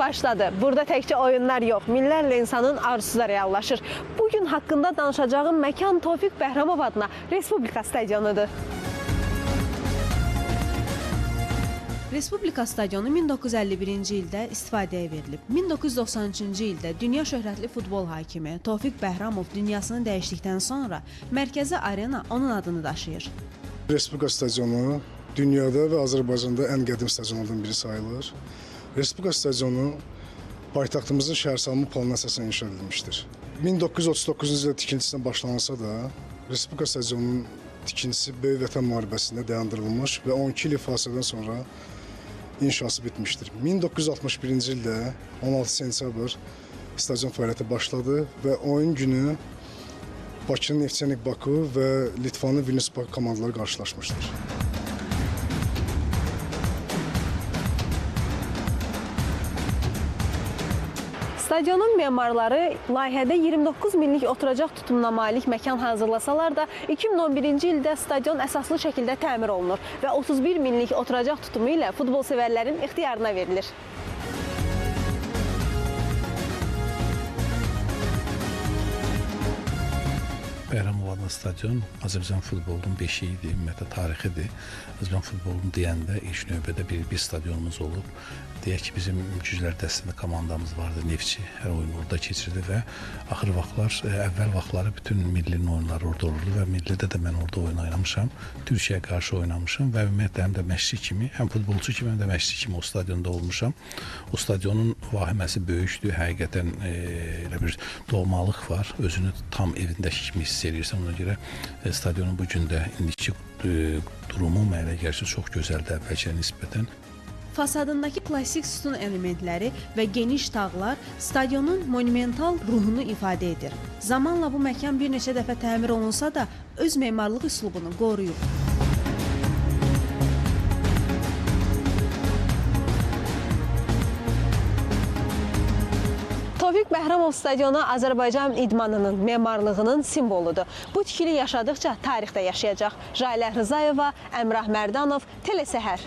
başladı. Burada təkcə oyunlar yox, minlərlə insanın arzusu da reallaşır. Bugün haqqında danışacağım məkan Tofiq Bəhramov adına Respublika stadionudur. Respublika stadionu 1951-ci ildə istifadəyə verilib. 1993-cü ildə dünya şöhrətli futbol hakimi Tofiq Bəhramov dünyasını dəyişdikdən sonra mərkəzi arena onun adını daşıyır. Respublika stadionu dünyada və Azərbaycanda ən qədim stadionlardan biri sayılır. Respublika stadionu paytaxtımızın şəhərsalma planına əsasən inşa edilmişdir. 1939-cu ildə tikintisinə başlanılsa da, Respublika stadionunun tikintisi Böyük Vətən müharibəsində dayandırılmış və 12 il fasilədən sonra inşası bitmişdir. 1961-ci ildə 16 sentyabr stadion fəaliyyətə başladı və oyun günü Bakının Neftçenik Baku və Litvanın Vilnius Baku komandaları qarşılaşmışdır. Stadionun memarları layihədə 29 minlik oturacaq tutumuna malik məkan hazırlasalar da 2011-ci ildə stadion əsaslı şəkildə təmir olunur və 31 minlik oturacaq tutumu ilə futbol sevərlərin ixtiyarına verilir. Bəhramov adlı stadion Azərbaycan futbolunun beşiyidir, ümumiyyətlə tarixidir. Azərbaycan futbolunu deyəndə ilk növbədə bir stadionumuz olub. Deyək ki, bizim güclər dəstəsində komandamız vardı, Neftçi, hər oyun orada keçirdi və axır vaxtlar, əvvəl vaxtları bütün millinin oyunları orada olurdu və millidə də mən orada oyun oynamışam. Türkiyəyə qarşı oynamışam və ümumiyyətlə həm də məşqçi kimi, həm futbolçu kimi, həm də məşqçi kimi o stadionda olmuşam. O stadionun vahiməsi böyükdür, həqiqətən elə bir doğmalıq var, özünü tam evindəki kimi hiss edirsən, ona görə stadionun bu gün də indiki durumu mənə gəlsə çox gözəldir əvvəlkiyə nisbətən. Fasadındakı klassik sütun elementləri və geniş tağlar stadionun monumental ruhunu ifadə edir. Zamanla bu məkan bir neçə dəfə təmir olunsa da öz memarlıq üslubunu qoruyub. Tofiq Bəhramov stadionu Azərbaycan idmanının, memarlığının simvoludur. Bu tikili yaşadıkça tarixdə yaşayacaq. Jalə Rızayeva, Əmrah Mərdanov, Telesəhər.